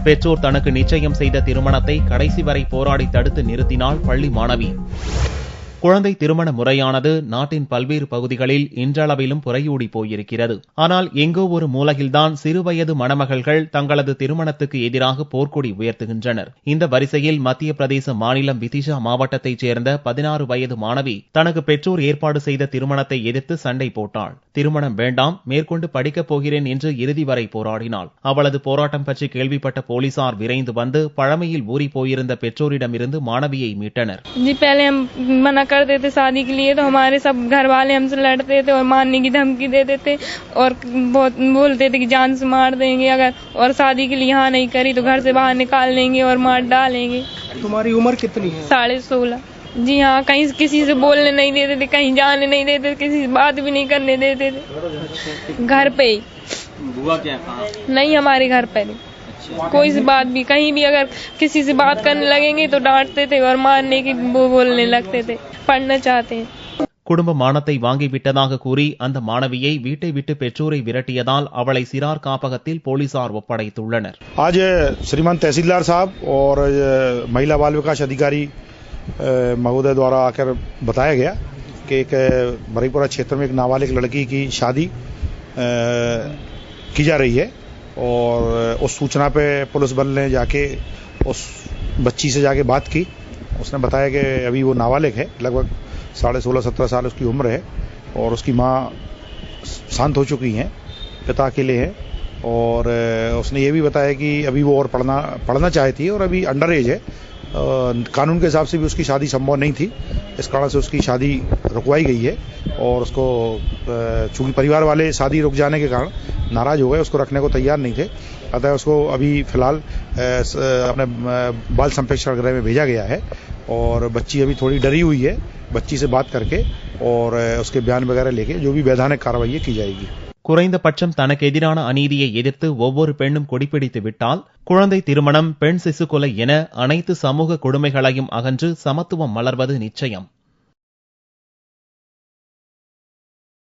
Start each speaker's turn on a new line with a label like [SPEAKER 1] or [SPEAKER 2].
[SPEAKER 1] பெற்றோர் தனக்கு நிச்சயம் செய்த திருமணத்தை கடைசி வரை போராடி தடுத்து நிறுத்தினாள் பள்ளி மாணவி. குழந்தை திருமண முறையானது நாட்டின் பல்வேறு பகுதிகளில் இன்றளவிலும் புரையூடி போயிருக்கிறது. ஆனால் எங்கோ ஒரு மூலையில்தான் சிறுவயது மணமகள்கள் தங்களது திருமணத்துக்கு எதிராக போர்க்கொடி உயர்த்துகின்றனர். இந்த வரிசையில் மத்திய பிரதேச மாநிலம் விதிஷா மாவட்டத்தைச் சேர்ந்த 16 வயது மாணவி தனக்கு பெற்றோர் ஏற்பாடு செய்த திருமணத்தை எதிர்த்து சண்டை போட்டாள். திருமணம் வேண்டாம், மேற்கொண்டு படிக்கப் போகிறேன் என்று இறுதி வரை போராடினாள். அவளது போராட்டம் பற்றி கேள்விப்பட்ட போலீசார் விரைந்து வந்து பழமையில் ஊறி போயிருந்த பெற்றோரிடமிருந்து மாணவியை மீட்டனர்.
[SPEAKER 2] करते थे शादी के लिए, तो हमारे सब घर वाले हमसे लड़ते थे और मारने की धमकी देते थे और बहुत बोलते थे कि जान से मार देंगे अगर, और शादी के लिए यहाँ नहीं करी तो घर से बाहर निकाल लेंगे और मार डालेंगे।
[SPEAKER 3] तुम्हारी उम्र कितनी है?
[SPEAKER 2] 16.5। जी हाँ, कहीं किसी से बोलने नहीं देते थे, कहीं जाने नहीं देते, किसी से बात भी नहीं करने देते थे। घर पे ही।
[SPEAKER 4] बुआ क्या कहा?
[SPEAKER 2] नहीं, हमारे घर पे नहीं। कोई सी बात भी, कहीं भी अगर किसी से बात करने लगेंगे तो डांटते थे और मारने की बोलने लगते थे। पढ़ना चाहते हैं।
[SPEAKER 1] குடும்ப மானத்தை வாங்கிவிட்டதாக கூறி அந்த மாணவியை வீட்டை விட்டு பெற்றோரை விரட்டியதால் அவளை சிறார் காப்பகத்தில் போலீசார் ஒப்படைத்துள்ளனர்.
[SPEAKER 5] आज श्रीमान तहसीलदार साहब और महिला बाल विकास अधिकारी महोदय द्वारा आकर बताया गया कि एक बरीपुरा क्षेत्र में एक नाबालिग लड़की की शादी की जा रही है और उस सूचना पे पुलिस बल ने जाके उस बच्ची से जाके बात की। उसने बताया कि अभी वो नाबालिग है, लगभग 16-17 साल उसकी उम्र है और उसकी माँ शांत हो चुकी हैं, पिता अकेले हैं और उसने ये भी बताया कि अभी वो और पढ़ना चाहती है और अभी अंडर एज है। कानून के हिसाब से भी उसकी शादी संभव नहीं थी, इस कारण से उसकी शादी रुकवाई गई है और उसको चूंकि परिवार वाले शादी रुक जाने के कारण नाराज हो गए, उसको रखने को तैयार नहीं थे, अतः उसको अभी फिलहाल अपने बाल संप्रेक्षण गृह में भेजा गया है और बच्ची अभी थोड़ी डरी हुई है। बच्ची से बात करके और उसके बयान वगैरह लेके जो भी वैधानिक कार्रवाई की जाएगी।
[SPEAKER 1] குறைந்தபட்சம் தனக்கு எதிரான அநீதியை எதிர்த்து ஒவ்வொரு பெண்ணும் கொடிபிடித்து விட்டால் குழந்தை திருமணம், பெண் சிசு கொலை என அனைத்து சமூக கொடுமைகளையும் அகன்று சமத்துவம் மலர்வது நிச்சயம்.